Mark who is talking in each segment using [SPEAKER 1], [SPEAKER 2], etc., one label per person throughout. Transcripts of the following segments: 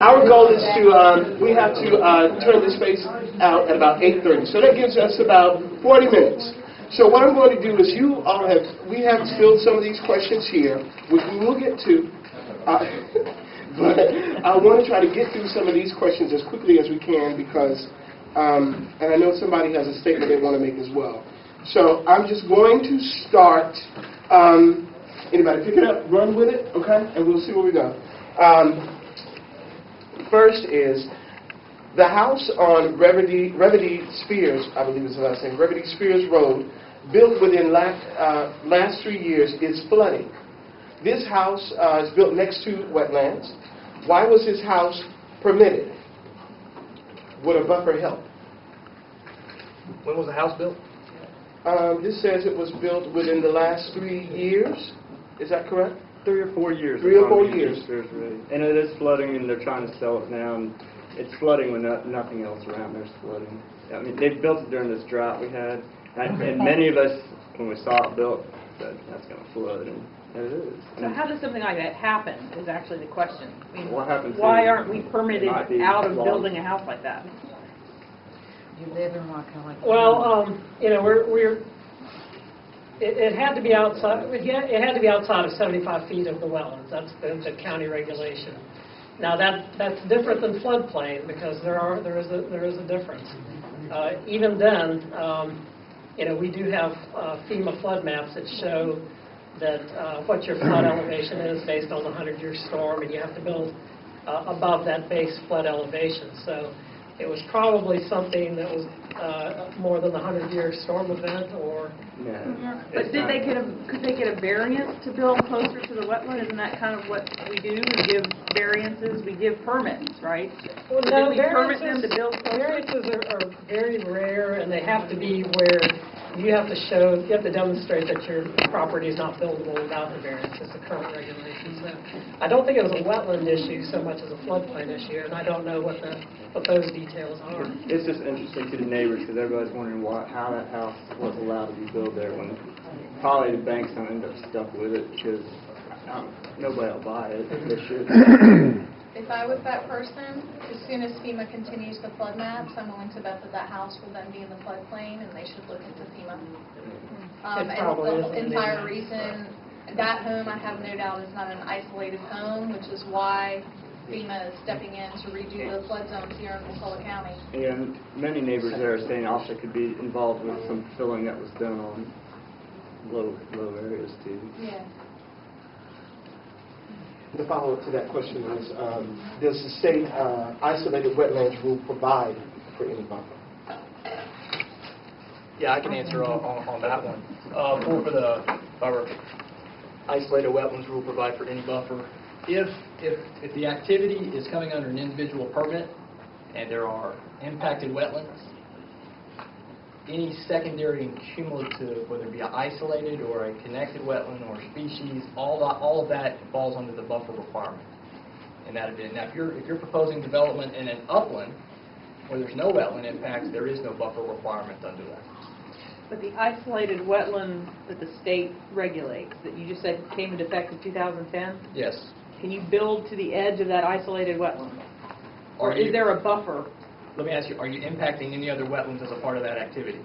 [SPEAKER 1] Our goal is to, we have to turn the space out at about 8:30. So that gives us about 40 minutes. So what I'm going to do is we have filled some of these questions here, which we will get to. But I want to try to get through some of these questions as quickly as we can because, and I know somebody has a statement they want to make as well. So I'm just going to start, anybody pick it up, run with it, okay? And we'll see where we go. First is the house on Reverdy Spears, I believe is the last name, Reverdy Spears Road, built within last 3 years, is flooding. This house is built next to wetlands. Why was this house permitted? Would a buffer help?
[SPEAKER 2] When was the house built?
[SPEAKER 1] This says it was built within the last 3 years. Is that correct?
[SPEAKER 3] 3 or 4 years.
[SPEAKER 1] 3 or 4 years.
[SPEAKER 3] And it is flooding, and they're trying to sell it now, and it's flooding when nothing else around there's flooding. I mean, they built it during this drought we had, and many of us, when we saw it built, said that's going to flood, and it is.
[SPEAKER 4] So how does something like that happen is actually the question. I mean,
[SPEAKER 3] what happens?
[SPEAKER 4] Why aren't we permitted out of building a house like that?
[SPEAKER 5] You live in Wakulla.
[SPEAKER 6] Well, you know, it had to be outside. It had to be outside of 75 feet of the wetlands. That's the county regulation. Now that's different than floodplain because there is a difference. Even then, you know, we do have FEMA flood maps that show that what your flood elevation is based on the 100-year storm, and you have to build above that base flood elevation. So it was probably something that was more than the 100-year storm event, or.
[SPEAKER 3] Yeah.
[SPEAKER 4] But could they get a variance to build closer to the wetland? Isn't that kind of what we do? We give variances, we give permits, right?
[SPEAKER 6] Well,
[SPEAKER 4] so
[SPEAKER 6] no,
[SPEAKER 4] we permit them to build closer?
[SPEAKER 6] Variances are very rare, and they have to be where you have to demonstrate that your property is not buildable without the variance. It's the current regulations. So I don't think it was a wetland issue so much as a floodplain issue, and I don't know what those details are.
[SPEAKER 3] It's just interesting to the neighbors because everybody's wondering how that house was allowed to be built there when probably the banks don't end up stuck with it because nobody will buy it. They should.
[SPEAKER 7] If I was that person, as soon as FEMA continues the flood maps, I'm willing to bet that house will then be in the floodplain, and they should look into FEMA. And the entire reason, that home, I have no doubt, is not an isolated home, which is why FEMA is stepping in to redo the flood zones here in Wakulla County.
[SPEAKER 3] And many neighbors there are saying also could be involved with some filling that was done on low areas too.
[SPEAKER 7] Yeah.
[SPEAKER 1] The follow-up to that question is, does the state isolated wetlands rule provide for any buffer?
[SPEAKER 2] Yeah, I can answer on that one. For our isolated wetlands rule provide for any buffer. If the activity is coming under an individual permit and there are impacted wetlands, any secondary and cumulative, whether it be an isolated or a connected wetland or species, all of that falls under the buffer requirement in that event. Now, if you're proposing development in an upland where there's no wetland impacts, there is no buffer requirement under that.
[SPEAKER 4] But the isolated wetland that the state regulates, that you just said came into effect in 2010?
[SPEAKER 2] Yes.
[SPEAKER 4] Can you build to the edge of that isolated wetland? Or is there a buffer?
[SPEAKER 2] Let me ask you, are you impacting any other wetlands as a part of that activity?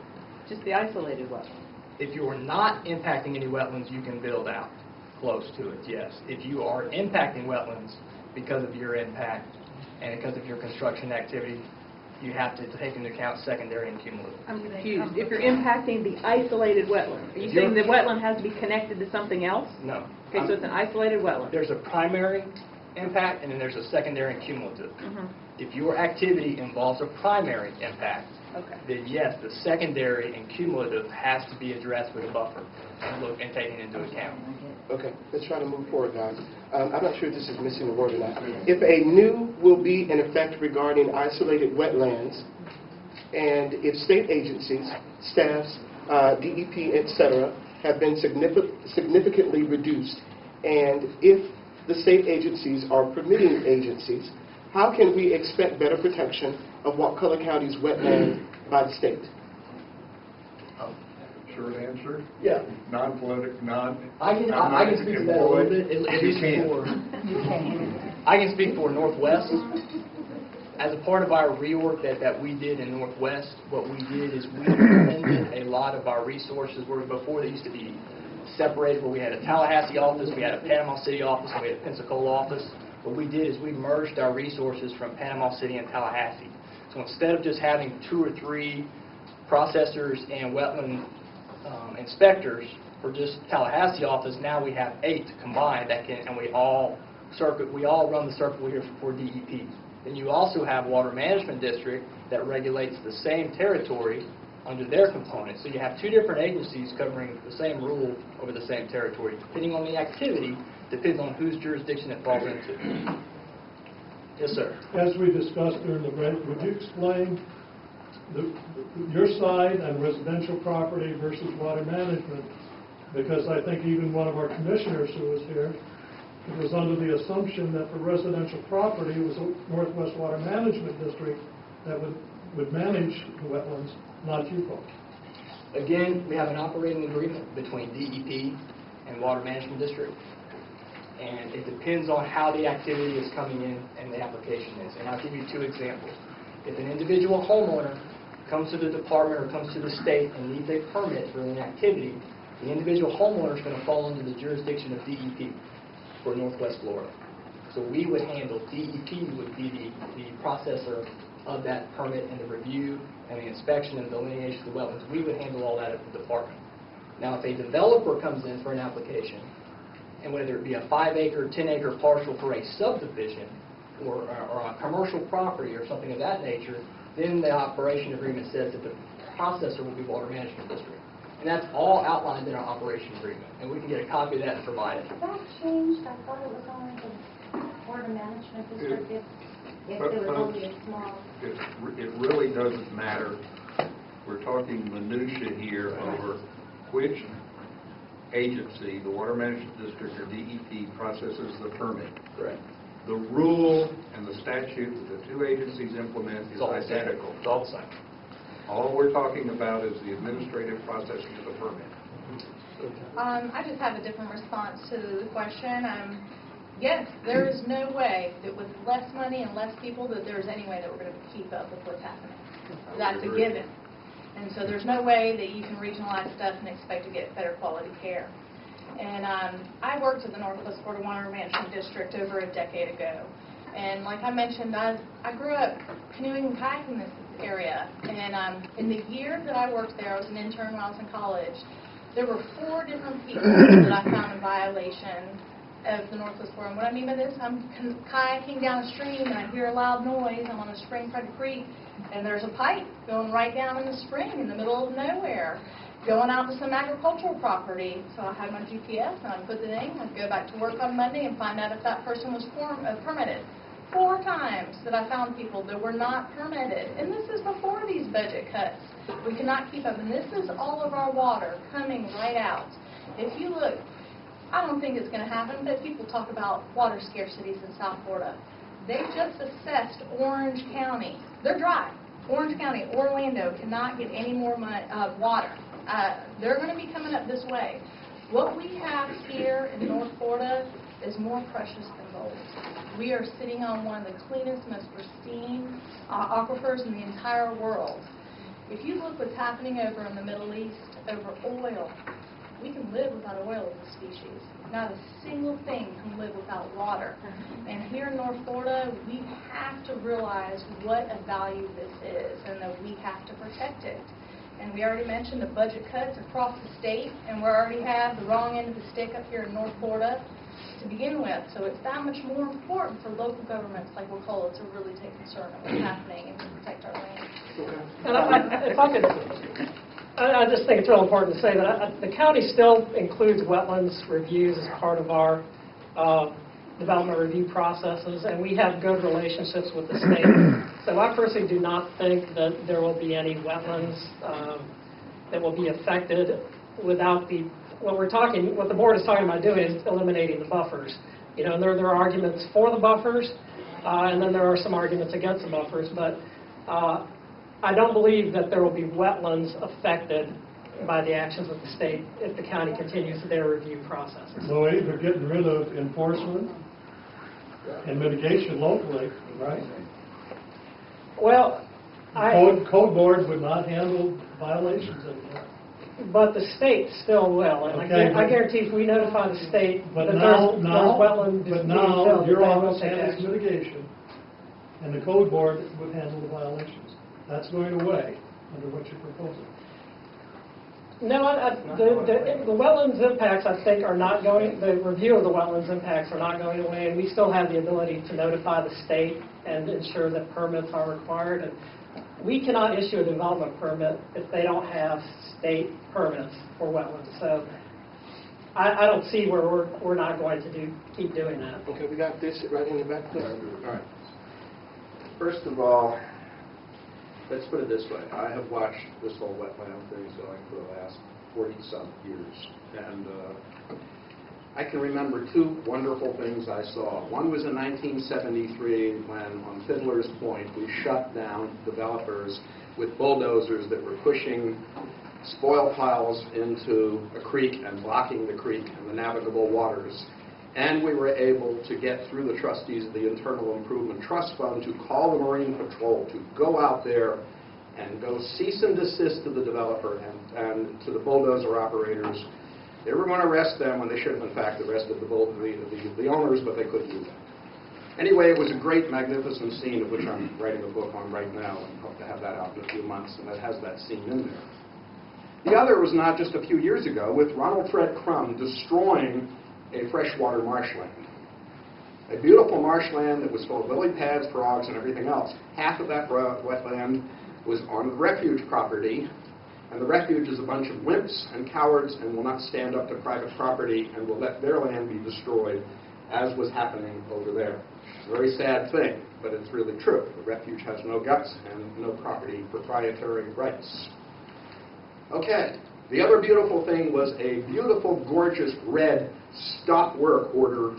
[SPEAKER 4] Just the isolated wetland.
[SPEAKER 2] If you are not impacting any wetlands, you can build out close to it, yes. If you are impacting wetlands because of your impact and because of your construction activity, you have to take into account secondary and cumulative.
[SPEAKER 4] I'm confused. If you're impacting the isolated wetland, are you saying the wetland has to be connected to something else?
[SPEAKER 2] No.
[SPEAKER 4] Okay, so it's an isolated wetland.
[SPEAKER 2] There's a primary impact and then there's a secondary and cumulative. If your activity involves a primary impact, then yes, the secondary and cumulative has to be addressed with a buffer and taken into account.
[SPEAKER 1] Okay, let's try to move forward, guys. I'm not sure if this is missing a word or not. If a new will be in effect regarding isolated wetlands, and if state agencies, staffs, DEP, etc., have been significantly reduced, and if the state agencies are permitting agencies, how can we expect better protection of Wakulla County's wetland by the state?
[SPEAKER 8] Short answer?
[SPEAKER 1] Yeah.
[SPEAKER 8] Non-political,
[SPEAKER 2] I can speak to that a little bit, at least for.
[SPEAKER 5] You can.
[SPEAKER 2] I can speak for Northwest. As a part of our reorg that we did in Northwest, what we did is we blended a lot of our resources where before they used to be separated, where we had a Tallahassee office, we had a Panama City office, and we had a Pensacola office. What we did is we merged our resources from Panama City and Tallahassee. So instead of just having 2 or 3 processors and wetland inspectors for just Tallahassee office, now we have 8 combined that can, and we all run the circle here for DEP. Then you also have Water Management District that regulates the same territory under their component. So you have 2 different agencies covering the same rule over the same territory. Depending on the activity, depends on whose jurisdiction it falls into. Yes, sir.
[SPEAKER 8] As we discussed during the break, would you explain your side on residential property versus water management? Because I think even one of our commissioners who was here, it was under the assumption that for residential property, it was a Northwest Water Management District that would manage the wetlands, not you folks.
[SPEAKER 2] Again, we have an operating agreement between DEP and Water Management District, and it depends on how the activity is coming in and the application is. And I'll give you 2 examples. If an individual homeowner comes to the department or comes to the state and needs a permit for an activity, the individual homeowner is going to fall under the jurisdiction of DEP for Northwest Florida. So we would handle, DEP would be the processor of that permit and the review and the inspection and delineation of the wetlands. We would handle all that at the department. Now, if a developer comes in for an application, and whether it be a 5-acre, 10-acre parcel for a subdivision or a commercial property or something of that nature, then the operation agreement says that the processor will be Water Management District. And that's all outlined in our operation agreement. And we can get a copy of that and provide it.
[SPEAKER 9] That changed. I thought it was only the Water Management District if it was only a small.
[SPEAKER 10] It really doesn't matter. We're talking minutia here over which agency, the Water Management District or DEP, processes the permit.
[SPEAKER 2] Correct.
[SPEAKER 10] The rule and the statute that the 2 agencies implement is identical.
[SPEAKER 2] It's all the same.
[SPEAKER 10] All we're talking about is the administrative processing of the permit.
[SPEAKER 7] I just have a different response to the question. Yes, there is no way that with less money and less people that there's any way that we're going to keep up with what's happening. That's a given. And so there's no way that you can regionalize stuff and expect to get better quality care. And I worked at the Northwest Florida Water Management District over a decade ago. And like I mentioned, I grew up canoeing and kayaking in this area. And in the year that I worked there, I was an intern when I was in college, there were 4 different people that I found in violation of the Northwest Florida. And what I mean by this, I'm kayaking down a stream and I hear a loud noise. I'm on a spring-fed creek, and there's a pipe going right down in the spring in the middle of nowhere, going out to some agricultural property. So I had my GPS and I put it in. I'd go back to work on Monday and find out if that person was permitted. 4 times that I found people that were not permitted. And this is before these budget cuts. We cannot keep up. And this is all of our water coming right out. If you look, I don't think it's going to happen, but people talk about water scarcities in South Florida. They just assessed Orange County. They're dry. Orange County, Orlando cannot get any more water. They're going to be coming up this way. What we have here in North Florida is more precious than gold. We are sitting on one of the cleanest, most pristine aquifers in the entire world. If you look what's happening over in the Middle East, over oil, we can live without oil as a species. Not a single thing can live without water. And here in North Florida, we have to realize what a value this is and that we have to protect it. And we already mentioned the budget cuts across the state, and we already have the wrong end of the stick up here in North Florida to begin with. So it's that much more important for local governments like Wakulla to really take concern of what's happening and to protect our land.
[SPEAKER 6] And if I could, I just think it's real important to say that the county still includes wetlands reviews as part of our development review processes, and we have good relationships with the state. So I personally do not think that there will be any wetlands that will be affected without what the board is talking about doing is eliminating the buffers. You know, and there are arguments for the buffers, and then there are some arguments against the buffers, but I don't believe that there will be wetlands affected by the actions of the state if the county continues their review processes.
[SPEAKER 8] So either getting rid of enforcement and mitigation locally, right?
[SPEAKER 6] Well,
[SPEAKER 8] Code board would not handle violations anymore.
[SPEAKER 6] but the state still will, and
[SPEAKER 8] Okay,
[SPEAKER 6] I guarantee if we notify the state that
[SPEAKER 8] But
[SPEAKER 6] there's
[SPEAKER 8] now,
[SPEAKER 6] wetland
[SPEAKER 8] but
[SPEAKER 6] being
[SPEAKER 8] now,
[SPEAKER 6] filled,
[SPEAKER 8] your
[SPEAKER 6] they will
[SPEAKER 8] office
[SPEAKER 6] take
[SPEAKER 8] handles
[SPEAKER 6] action.
[SPEAKER 8] mitigation, and the code board would handle the violations. That's going away under what you're proposing.
[SPEAKER 6] No, the wetlands impacts, I think, are not going, the review of the wetlands impacts are not going away, and we still have the ability to notify the state and ensure that permits are required. And we cannot issue a development permit if they don't have state permits for wetlands. So I don't see where we're not going to keep doing that.
[SPEAKER 1] Okay, we got this right in the back there. All right.
[SPEAKER 11] First of all, let's put it this way. I have watched this whole wetland thing going for the last 40-some years. And I can remember two wonderful things I saw. One was in 1973 when, on Fiddler's Point, we shut down developers with bulldozers that were pushing spoil piles into a creek and blocking the creek and the navigable waters. And we were able to get through the trustees of the Internal Improvement Trust Fund to call the Marine Patrol to go out there and go cease and desist to the developer and to the bulldozer operators. They were going to arrest them when they should have, in fact, arrested the owners, but they couldn't do that. Anyway, it was a great, magnificent scene, of which I'm writing a book on right now, and hope to have that out in a few months, and it has that scene in there. The other was not just a few years ago, with Ronald Fred Crum destroying a freshwater marshland. A beautiful marshland that was full of lily pads, frogs, and everything else. Half of that wetland was on the refuge property, and the refuge is a bunch of wimps and cowards and will not stand up to private property and will let their land be destroyed, as was happening over there. It's a very sad thing, but it's really true. The refuge has no guts and no property proprietary rights. Okay, the other beautiful thing was a beautiful, gorgeous red stop work order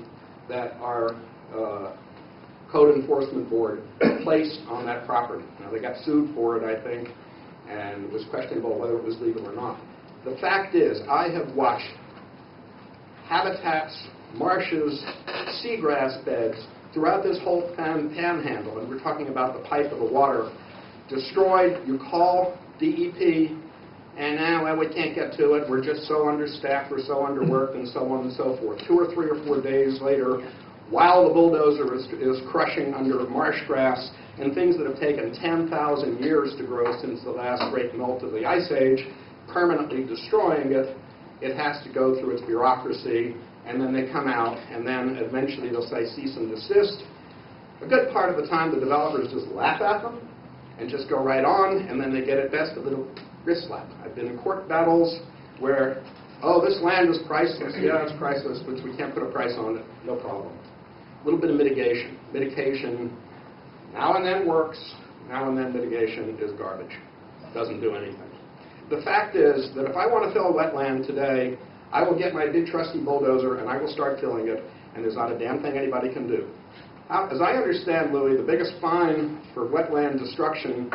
[SPEAKER 11] that our Code Enforcement Board placed on that property. Now, they got sued for it, I think, and it was questionable whether it was legal or not. The fact is, I have watched habitats, marshes, seagrass beds throughout this whole panhandle, and we're talking about the pipe of the water, destroyed. You call DEP, and now, well, we can't get to it. We're just so understaffed, we're so underworked, and so on and so forth. 2 or 3 or 4 days later, while the bulldozer is crushing under marsh grass and things that have taken 10,000 years to grow since the last great melt of the Ice Age, permanently destroying it, it has to go through its bureaucracy, and then they come out, and then eventually they'll say cease and desist. A good part of the time, the developers just laugh at them and just go right on, and then they get at best a little wrist slap. I've been in court battles where, oh, this land is priceless. Yeah, it's priceless, but we can't put a price on it. No problem. A little bit of mitigation. Mitigation now and then works. Now and then mitigation is garbage. Doesn't do anything. The fact is that if I want to fill a wetland today, I will get my big trusty bulldozer and I will start filling it, and there's not a damn thing anybody can do. As I understand, Louis, the biggest fine for wetland destruction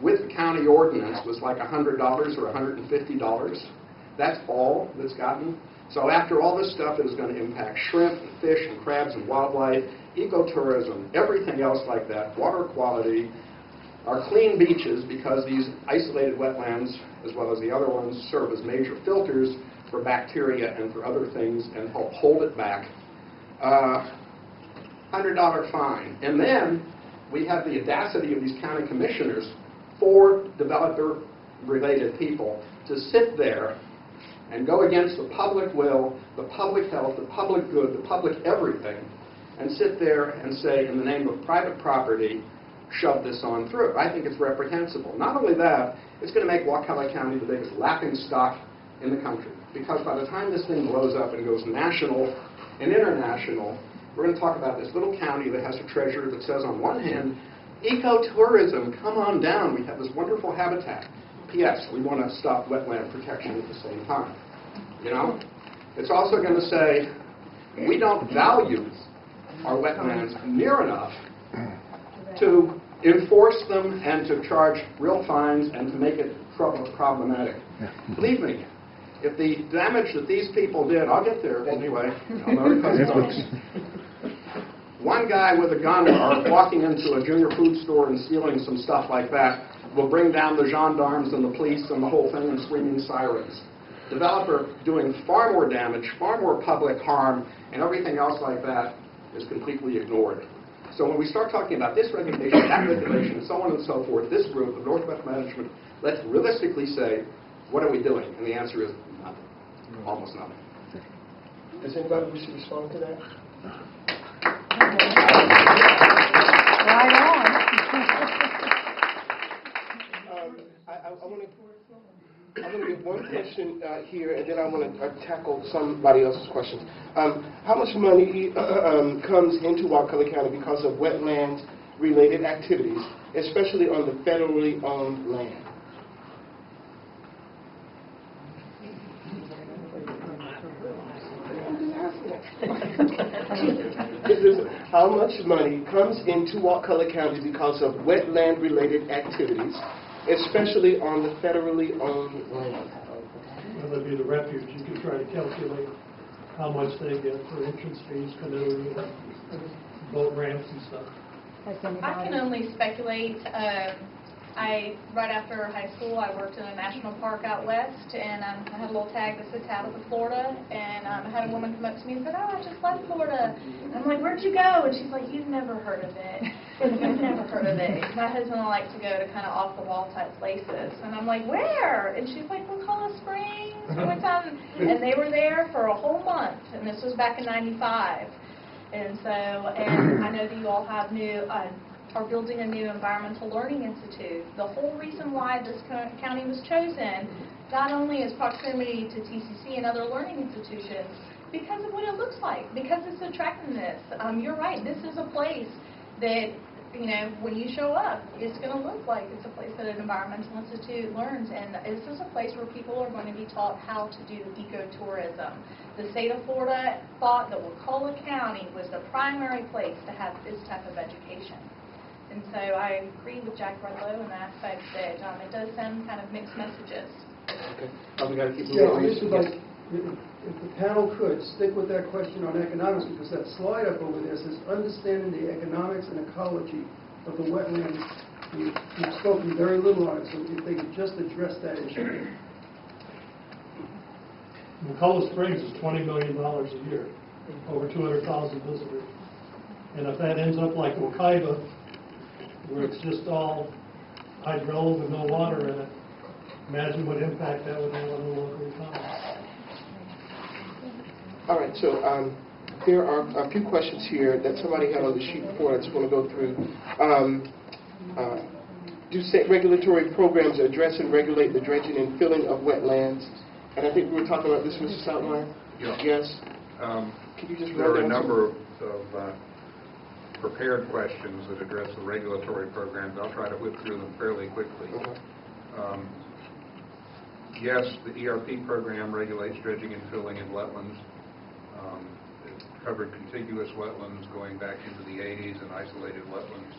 [SPEAKER 11] with the county ordinance was like $100 or $150. That's all that's gotten. So after all this stuff that is going to impact shrimp and fish and crabs and wildlife, ecotourism, everything else like that, water quality, our clean beaches, because these isolated wetlands, as well as the other ones, serve as major filters for bacteria and for other things and help hold it back. $100 fine. And then we have the audacity of these county commissioners, 4 developer-related people, to sit there and go against the public will, the public health, the public good, the public everything, and sit there and say, in the name of private property, shove this on through. I think it's reprehensible. Not only that, it's going to make Wakulla County the biggest laughing stock in the country. Because by the time this thing blows up and goes national and international, we're going to talk about this little county that has a treasurer that says, on one hand, ecotourism, come on down. We have this wonderful habitat. P.S. We want to stop wetland protection at the same time. You know? It's also going to say, we don't value our wetlands near enough to enforce them and to charge real fines and to make it problematic. Believe me, if the damage that these people did, I'll get there anyway. One guy with a gun or walking into a junior food store and stealing some stuff like that will bring down the gendarmes and the police and the whole thing and screaming sirens. Developer doing far more damage, far more public harm, and everything else like that is completely ignored. So when we start talking about this regulation, that regulation, so on and so forth, this group of Northwest Management, let's realistically say, what are we doing? And the answer is nothing, almost nothing.
[SPEAKER 1] Does anybody wish to respond to that?
[SPEAKER 5] Right on.
[SPEAKER 1] I'm going to give one question here, and then I want to tackle somebody else's questions. How much money comes into Wakulla County because of wetlands-related activities, especially on the federally owned land? How much money comes into Wakulla County because of wetland-related activities, especially on the federally owned land?
[SPEAKER 8] Well, that'd be the refuge. You could try to calculate how much they get for entrance fees, canoeing, boat ramps and stuff.
[SPEAKER 7] I can only speculate. Right after high school, I worked in a national park out west, and I had a little tag that said Tabitha, Florida, and I had a woman come up to me and said, "Oh, I just left Florida." And I'm like, "Where'd you go?" And she's like, "You've never heard of it. You've never heard of it." My husband and I like to go to kind of off-the-wall type places, and I'm like, "Where?" And she's like, Wakulla Springs. We went down, and they were there for a whole month, and this was back in '95. And so, and I know that you all have are building a new environmental learning institute. The whole reason why this county was chosen, not only is proximity to TCC and other learning institutions, because of what it looks like, because it's attractiveness. You're right, this is a place that, you know, when you show up, it's going to look like it's a place that an environmental institute learns, and this is a place where people are going to be taught how to do ecotourism. The state of Florida thought that Wakulla County was the primary place to have this type of education. And so I agree with Jack Rudlow in the aspect that it does send kind of mixed messages.
[SPEAKER 1] Okay. We got to keep
[SPEAKER 12] Yeah,
[SPEAKER 1] moving.
[SPEAKER 12] this would like, if the panel could, stick with that question on economics, because that slide up over there says, understanding the economics and ecology of the wetlands. You've spoken very little on it, so if they could just address that issue.
[SPEAKER 8] Wakulla Springs is $20 million a year, over 200,000 visitors. And if that ends up like Wakaiba, where it's just all hydro with no water in it, imagine what impact that would have on the local economy.
[SPEAKER 1] All right, so there are a few questions here that somebody had on the sheet before. I just want to go through. Do state regulatory programs address and regulate the dredging and filling of wetlands? And I think we were talking about this, Mr. Stoutmeyer?
[SPEAKER 10] Yeah.
[SPEAKER 1] Yes.
[SPEAKER 10] Can you just there are a number of prepared questions that address the regulatory programs. I'll try to whip through them fairly quickly.
[SPEAKER 1] Okay.
[SPEAKER 10] Yes, the ERP program regulates dredging and filling in wetlands. It covered contiguous wetlands going back into the 80s and isolated wetlands.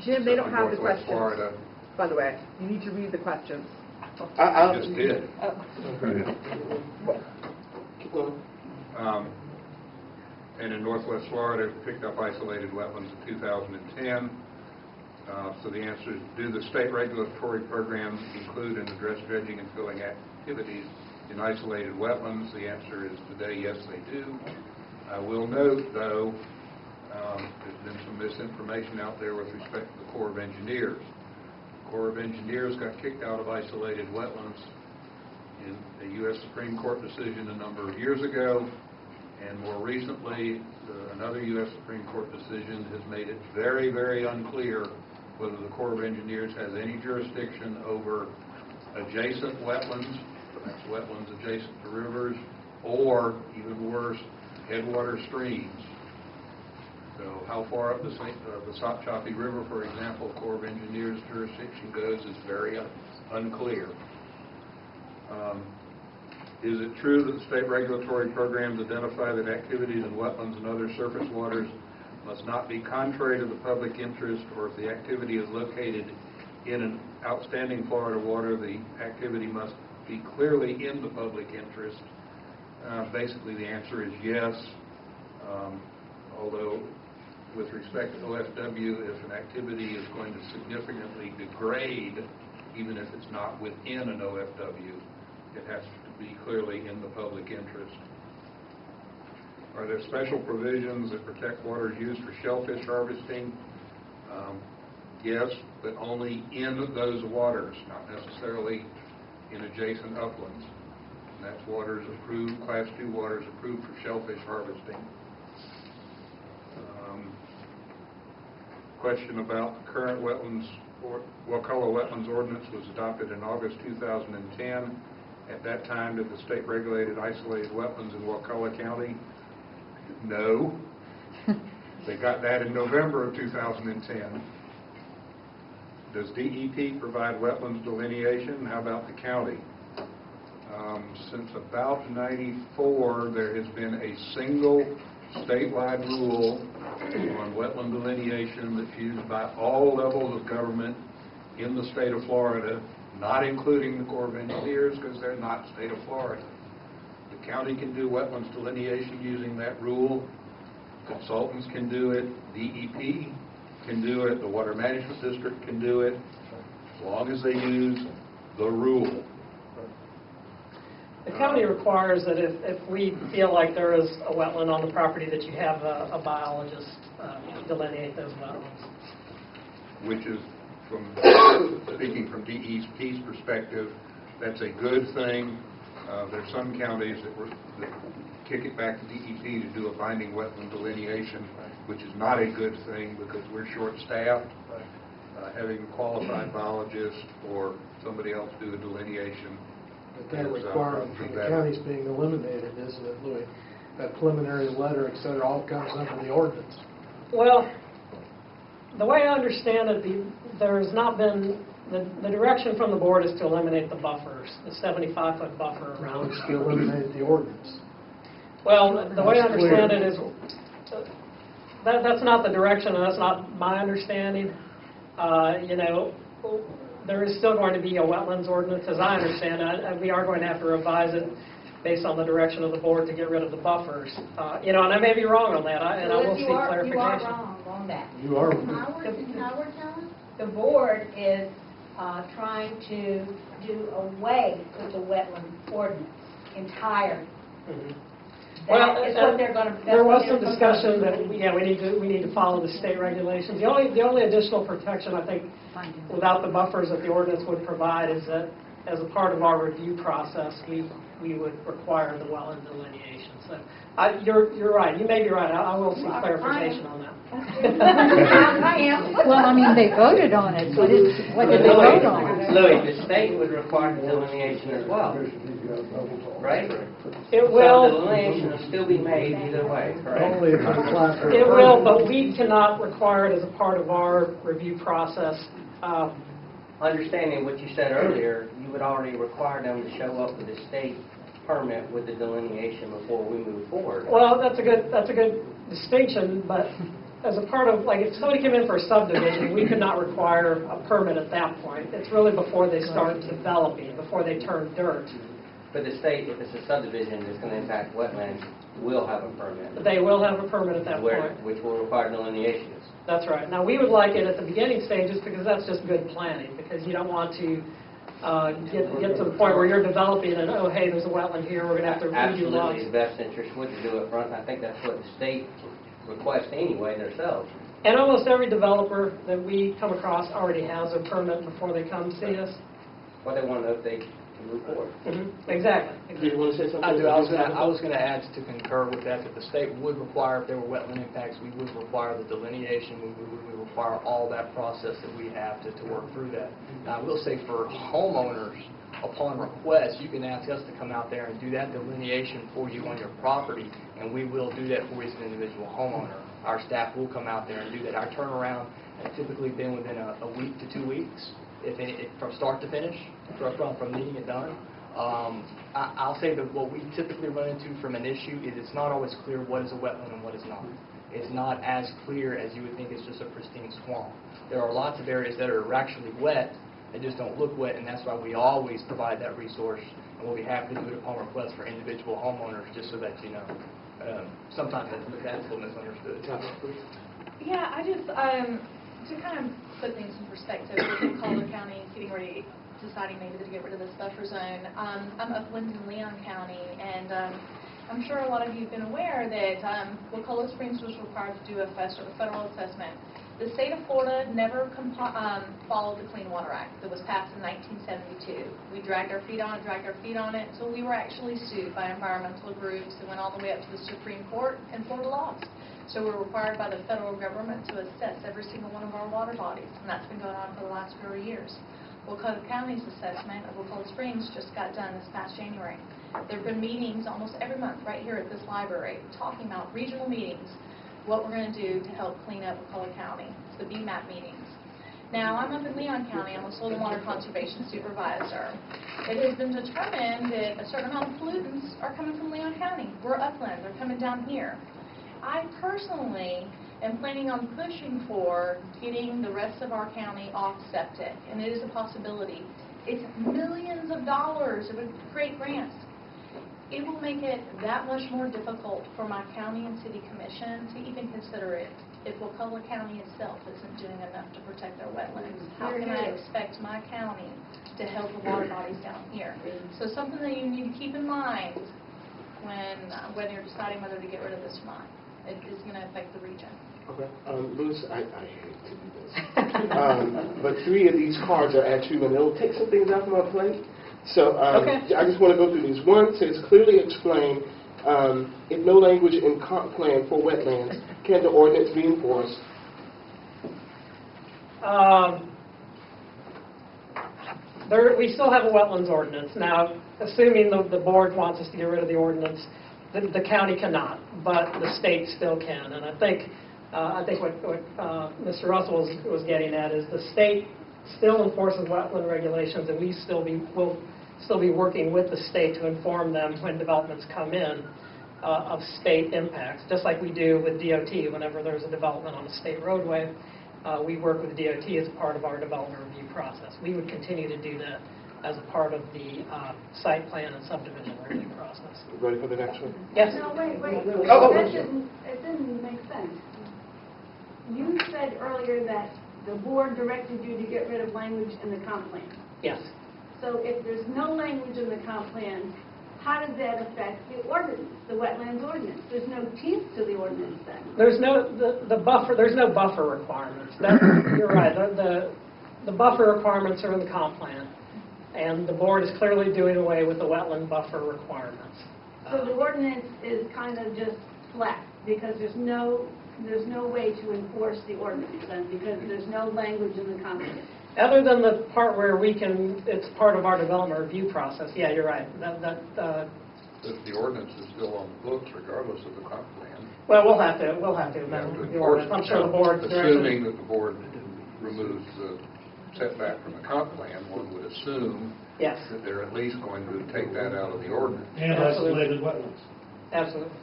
[SPEAKER 5] Jim, they don't have the
[SPEAKER 10] Northwest
[SPEAKER 5] questions.
[SPEAKER 10] Florida.
[SPEAKER 5] By the way, you need to read the questions.
[SPEAKER 10] I just did.
[SPEAKER 1] Keep going.
[SPEAKER 10] And in Northwest Florida, it picked up isolated wetlands in 2010. So the answer is, do the state regulatory programs include and address dredging and filling activities in isolated wetlands? The answer is today, yes, they do. I will note, though, there's been some misinformation out there with respect to the Corps of Engineers. The Corps of Engineers got kicked out of isolated wetlands in a U.S. Supreme Court decision a number of years ago. And more recently, another U.S. Supreme Court decision has made it very, very unclear whether the Corps of Engineers has any jurisdiction over adjacent wetlands, that's wetlands adjacent to rivers, or, even worse, headwater streams. So how far up the Sopchoppy River, for example, Corps of Engineers jurisdiction goes is very unclear. Is it true that the state regulatory programs identify that activities in wetlands and other surface waters must not be contrary to the public interest, or if the activity is located in an outstanding Florida water, the activity must be clearly in the public interest? Basically, the answer is yes. although with respect to OFW, if an activity is going to significantly degrade, even if it's not within an OFW, it has to be clearly in the public interest. Are there special provisions that protect waters used for shellfish harvesting? Yes, but only in those waters, not necessarily in adjacent uplands. And that's waters approved, Class 2 waters approved for shellfish harvesting. Question about the current wetlands, Wakulla Wetlands Ordinance was adopted in August 2010. At that time, did the state regulated isolated wetlands in Wakulla County? No. They got that in November of 2010. Does DEP provide wetlands delineation? How about the county? Since about '94, there has been a single statewide rule on wetland delineation that's used by all levels of government in the state of Florida, not including the Corps of Engineers because they're not state of Florida. The county can do wetlands delineation using that rule. Consultants can do it. DEP can do it. The Water Management District can do it, as long as they use the rule.
[SPEAKER 6] The county requires that if we feel like there is a wetland on the property, that you have a biologist delineate those wetlands.
[SPEAKER 10] Which is, speaking from DEP's perspective, that's a good thing. There's some counties that kick it back to DEP to do a binding wetland delineation, which is not a good thing because we're short-staffed. Having a qualified biologist or somebody else do a delineation.
[SPEAKER 13] But that requirement from the counties being eliminated, isn't it, Louis? That preliminary letter, et cetera, all comes under the ordinance.
[SPEAKER 6] Well, the way I understand it, there's not been, the direction from the board is to eliminate the buffers, the 75-foot buffer around.
[SPEAKER 13] It's to eliminate the ordinance.
[SPEAKER 6] Well, the way I understand it is, that's not the direction, and that's not my understanding. You know, there is still going to be a wetlands ordinance, as I understand it, and we are going to have to revise it based on the direction of the board to get rid of the buffers. You know, and I may be wrong on that, and I will seek clarification.
[SPEAKER 9] You are wrong on that.
[SPEAKER 13] You are.
[SPEAKER 9] Howard County, the board is trying to do away with the wetland ordinance entirely.
[SPEAKER 6] Well,
[SPEAKER 9] is what they're going to.
[SPEAKER 6] There was some discussion that we need to follow the state regulations. The only additional protection I think without the buffers that the ordinance would provide is that as a part of our review process we would require the wetland delineation. So you're right. You may be right. I will seek clarification on that.
[SPEAKER 9] I am.
[SPEAKER 5] Well, I mean, they voted on it. What did they vote on?
[SPEAKER 14] Louis, the state would require the delineation as well, right?
[SPEAKER 6] It will.
[SPEAKER 14] So the delineation will still be made either way, correct?
[SPEAKER 6] It will, but we cannot require it as a part of our review process.
[SPEAKER 14] Understanding what you said earlier, you would already require them to show up with a state permit with the delineation before we move forward.
[SPEAKER 6] Well, that's a good distinction, but as a part of, like, if somebody came in for a subdivision, we could not require a permit at that point. It's really before they start developing, before they turn dirt.
[SPEAKER 14] But the state, if it's a subdivision that's going to impact wetlands, will have a permit.
[SPEAKER 6] They will have a permit at that point.
[SPEAKER 14] Which will require delineations.
[SPEAKER 6] That's right. Now, we would like it at the beginning stages because that's just good planning, because you don't want to get to the point where you're developing and, oh, hey, there's a wetland here, we're going to have to redo lots.
[SPEAKER 14] Absolutely, the best interest would to do it front, and I think that's what the state requests anyway themselves.
[SPEAKER 6] And almost every developer that we come across already has a permit before they come see us.
[SPEAKER 14] Well, they want to know if they can move forward.
[SPEAKER 6] Exactly.
[SPEAKER 2] Do you want to say something? I do. I was going to add to concur with that the state would require, if there were wetland impacts, we would require the delineation, we would require all that process that we have to work through that. Now, I will say for homeowners, upon request, you can ask us to come out there and do that delineation for you on your property, and we will do that for you as an individual homeowner. Our staff will come out there and do that. Our turnaround has typically been within a week to 2 weeks, from start to finish, from needing it done. I'll say that what we typically run into from an issue is it's not always clear what is a wetland and what is not. It's not as clear as you would think it's just a pristine swamp. There are lots of areas that are actually wet, they just don't look wet, and that's why we always provide that resource, and we'll be happy to do it upon request for individual homeowners, just so that you know. sometimes that's still misunderstood.
[SPEAKER 7] Yeah, I just, to kind of put things in perspective, with Wakulla County getting ready, deciding maybe to get rid of this buffer zone, I'm upland in Leon County, and I'm sure a lot of you have been aware that Wakulla Springs was required to do a federal assessment. The state of Florida never followed the Clean Water Act that was passed in 1972. We dragged our feet on it, until we were actually sued by environmental groups and went all the way up to the Supreme Court, and Florida lost. So we're required by the federal government to assess every single one of our water bodies, and that's been going on for the last 4 years. Wakulla County's assessment of Wakulla Springs just got done this past January. There have been meetings almost every month right here at this library talking about regional meetings, what we're going to do to help clean up Wakulla County. It's the BMAP meetings. Now, I'm up in Leon County. I'm a soil and water conservation supervisor. It has been determined that a certain amount of pollutants are coming from Leon County. We're upland. They're coming down here. I personally am planning on pushing for getting the rest of our county off septic, and it is a possibility. It's millions of dollars. It would create grants. It will make it that much more difficult for my county and city commission to even consider it if Wakulla County itself isn't doing enough to protect our wetlands. How can I expect my county to help the water bodies down here? So something that you need to keep in mind when you're deciding whether to get rid of this or not. It is going to affect the region.
[SPEAKER 1] Okay. Louis, I hate to do this. But 3 of these cards are actually going to take some things off my plate. So I just want to go through these. One says, clearly explain if no language in comp plan for wetlands, can the ordinance be enforced?
[SPEAKER 6] We still have a wetlands ordinance. Now, assuming the board wants us to get rid of the ordinance, the county cannot, but the state still can. And I think what Mr. Russell was getting at is the state still enforces wetland regulations, and will still be working with the state to inform them when developments come in of state impacts, just like we do with DOT. Whenever there's a development on a state roadway, we work with DOT as part of our development review process. We would continue to do that as a part of the site plan and subdivision review process.
[SPEAKER 1] Ready for the next one?
[SPEAKER 6] Yes.
[SPEAKER 9] No, wait. It didn't make sense. You said earlier that the board directed you to get rid of language in the comp plan.
[SPEAKER 6] Yes.
[SPEAKER 9] So if there's no language in the comp plan, how does that affect the ordinance, the wetlands ordinance? There's no teeth to the ordinance then.
[SPEAKER 6] There's no buffer. There's no buffer requirements. You're right. The buffer requirements are in the comp plan, and the board is clearly doing away with the wetland buffer requirements.
[SPEAKER 9] So the ordinance is kind of just flat because there's no way to enforce the ordinance then because there's no language in the comp plan.
[SPEAKER 6] Other than the part where it's part of our development review process. Yeah, you're right.
[SPEAKER 10] The ordinance is still on the books regardless of the comp plan.
[SPEAKER 6] Well, we'll have to amend the ordinance. I'm sure the board.
[SPEAKER 10] Assuming that the board removes the setback from the comp plan, one would assume
[SPEAKER 6] yes,
[SPEAKER 10] that they're at least going to take that out of the ordinance.
[SPEAKER 8] And isolated wetlands.
[SPEAKER 6] Absolutely.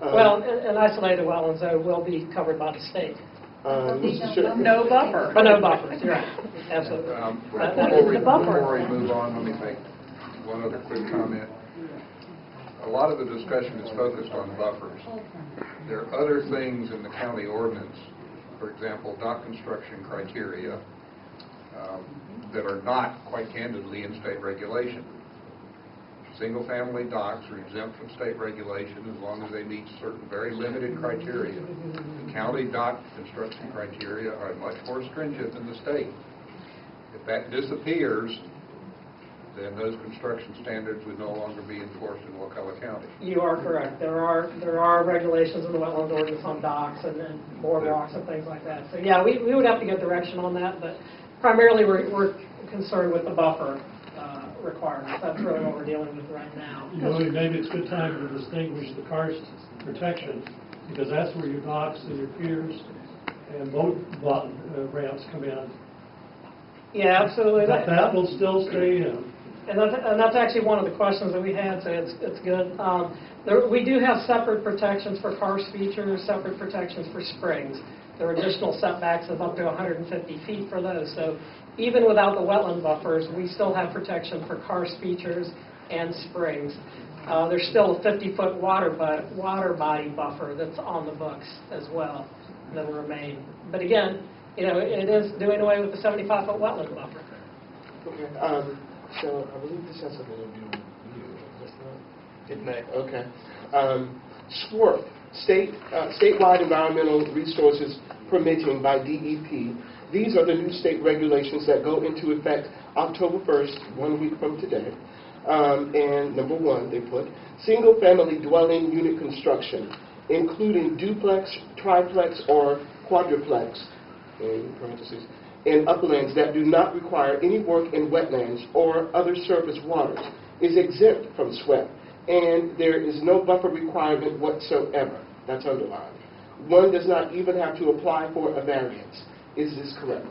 [SPEAKER 6] Well, an isolated wetlands though will be covered by the state.
[SPEAKER 4] No buffer.
[SPEAKER 6] But no buffers, you're right. Absolutely.
[SPEAKER 10] Before we move on, let me make one other quick comment. A lot of the discussion is focused on buffers. There are other things in the county ordinance, for example, dock construction criteria, that are not, quite candidly, in state regulation. Single-family docks are exempt from state regulation as long as they meet certain very limited criteria. The county dock construction criteria are much more stringent than the state. If that disappears, then those construction standards would no longer be enforced in Wakulla County.
[SPEAKER 6] You are correct. There are regulations in the wetlands ordinance on docks and boardwalks and things like that. So yeah, we would have to get direction on that, but primarily we're concerned with the buffer requirements. That's really what we're dealing with right now.
[SPEAKER 8] You know, maybe it's a good time to distinguish the karst protection because that's where your docks and your piers and boat ramps come in.
[SPEAKER 6] Yeah, absolutely.
[SPEAKER 8] That will still stay in.
[SPEAKER 6] And that's actually one of the questions that we had, so it's good. We do have separate protections for karst features, separate protections for springs. There are additional setbacks of up to 150 feet for those. So even without the wetland buffers, we still have protection for karst features and springs. There's still a 50-foot water body buffer that's on the books as well that will remain. But again, it is doing away with the 75-foot wetland buffer.
[SPEAKER 1] Okay, so I believe this has something to do with you, does it? It may, okay. SWRF, Statewide Environmental Resources Permitting by DEP. These are the new state regulations that go into effect October 1st, 1 week from today. And number one, they put, single-family dwelling unit construction, including duplex, triplex, or quadruplex, in parentheses, in uplands that do not require any work in wetlands or other surface waters, is exempt from SWEP, and there is no buffer requirement whatsoever. That's underlined. One does not even have to apply for a variance. Is this correct?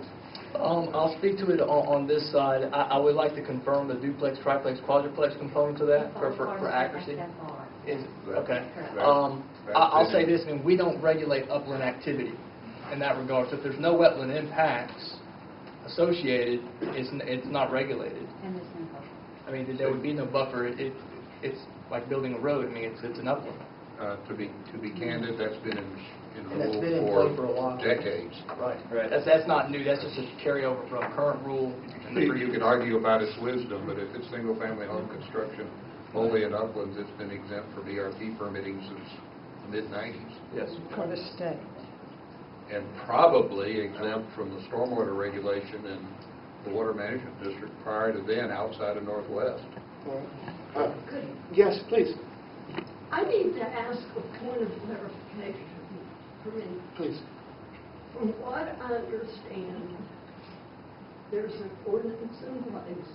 [SPEAKER 2] I'll speak to it on this side. I would like to confirm the duplex, triplex, quadruplex component to that for accuracy. Okay. I'll say this, and we don't regulate upland activity in that regard. So if there's no wetland impacts associated, it's not regulated. I mean, there would be no buffer. It's like building a road. I mean, it's an upland.
[SPEAKER 10] To be candid, that's been in
[SPEAKER 2] That's been in
[SPEAKER 10] rule
[SPEAKER 2] play for a while.
[SPEAKER 10] decades.
[SPEAKER 2] Right. That's not new. That's just a carryover from current rule.
[SPEAKER 10] You can argue about its wisdom, but if it's single-family home construction only in uplands, it's been exempt from ERP permitting since the mid-90s.
[SPEAKER 2] Yes.
[SPEAKER 5] For the state.
[SPEAKER 10] And probably exempt from the stormwater regulation in the Water Management District prior to then outside of Northwest.
[SPEAKER 1] Yes, please.
[SPEAKER 15] I need to ask a point of clarification for me.
[SPEAKER 1] Please.
[SPEAKER 15] From what I understand, there's an ordinance in place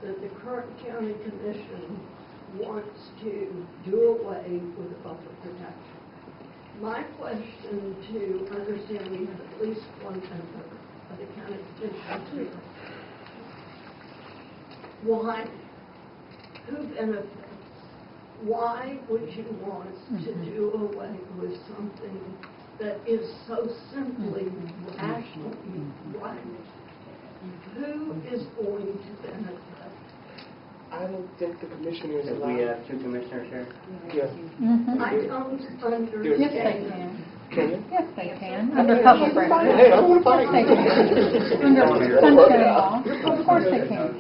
[SPEAKER 15] that the current county commission wants to do away with the buffer protection. My question to understand, we have at least one member of the county commission here. Why? Who benefits? Why would you want to do away with something that is so simply rationally right? Who is going to benefit?
[SPEAKER 1] I don't think the commissioner is
[SPEAKER 14] If
[SPEAKER 1] allowed.
[SPEAKER 14] we have two commissioners here?
[SPEAKER 1] Yes.
[SPEAKER 15] I don't understand.
[SPEAKER 5] Yes, they can.
[SPEAKER 1] Can you?
[SPEAKER 5] Yes, they can, under public records.
[SPEAKER 1] Hey, I don't want to fight.
[SPEAKER 5] They can. Under sunshine law, of course they can.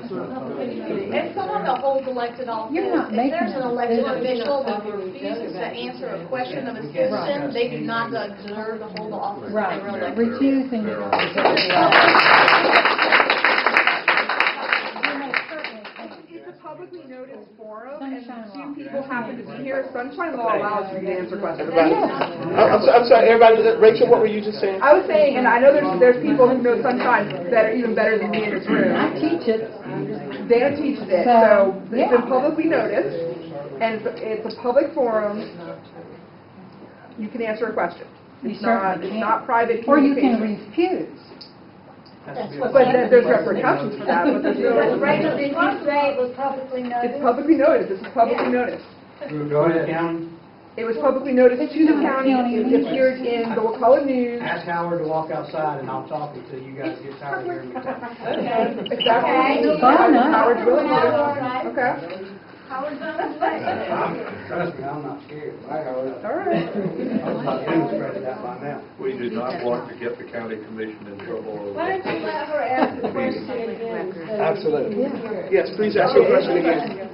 [SPEAKER 7] If someone that holds elected office,
[SPEAKER 5] You're not
[SPEAKER 7] if
[SPEAKER 5] making
[SPEAKER 7] there's an
[SPEAKER 5] a
[SPEAKER 7] elected
[SPEAKER 5] decision.
[SPEAKER 7] official that refuses to answer a question of a citizen, they do not deserve to hold the office that they were
[SPEAKER 5] Right,
[SPEAKER 7] elected.
[SPEAKER 5] refusing to go to
[SPEAKER 16] It's a publicly noticed forum, and
[SPEAKER 5] Sunshine
[SPEAKER 16] few
[SPEAKER 5] law.
[SPEAKER 16] people happen to be here. Sunshine law allows you to answer questions.
[SPEAKER 1] Everybody. I'm sorry, everybody. Rachel, what were you just saying?
[SPEAKER 16] I was saying, and I know there's people who know Sunshine that are even better than me in this room.
[SPEAKER 5] I teach it.
[SPEAKER 16] Dan teaches it, so it's been publicly noticed, and it's a public forum. You can answer a question.
[SPEAKER 5] You
[SPEAKER 16] It's not,
[SPEAKER 5] certainly
[SPEAKER 16] it's
[SPEAKER 5] can.
[SPEAKER 16] not private
[SPEAKER 5] Or you can
[SPEAKER 16] communication.
[SPEAKER 5] refuse.
[SPEAKER 16] But there's repercussions for that. But there's
[SPEAKER 9] Rachel, did you say it was publicly noticed?
[SPEAKER 16] It's publicly noticed. This is publicly noticed.
[SPEAKER 3] Go ahead, County.
[SPEAKER 16] It was publicly noticed to the county. It appeared in the Wakulla News.
[SPEAKER 2] Ask Howard to walk outside, and I'll talk until you guys get tired of hearing me talk.
[SPEAKER 9] Okay.
[SPEAKER 16] Exactly.
[SPEAKER 5] Fine, no.
[SPEAKER 16] Howard's willing to.
[SPEAKER 9] Right.
[SPEAKER 16] Okay.
[SPEAKER 9] Howard's on his way.
[SPEAKER 2] Trust me, I'm not scared. Bye, Howard.
[SPEAKER 16] All right.
[SPEAKER 2] I'm about demonstrated that by now.
[SPEAKER 10] We do not want to get the county commission in trouble over
[SPEAKER 9] Why don't you let her ask the question again?
[SPEAKER 1] Absolutely. Yes, please ask your question again.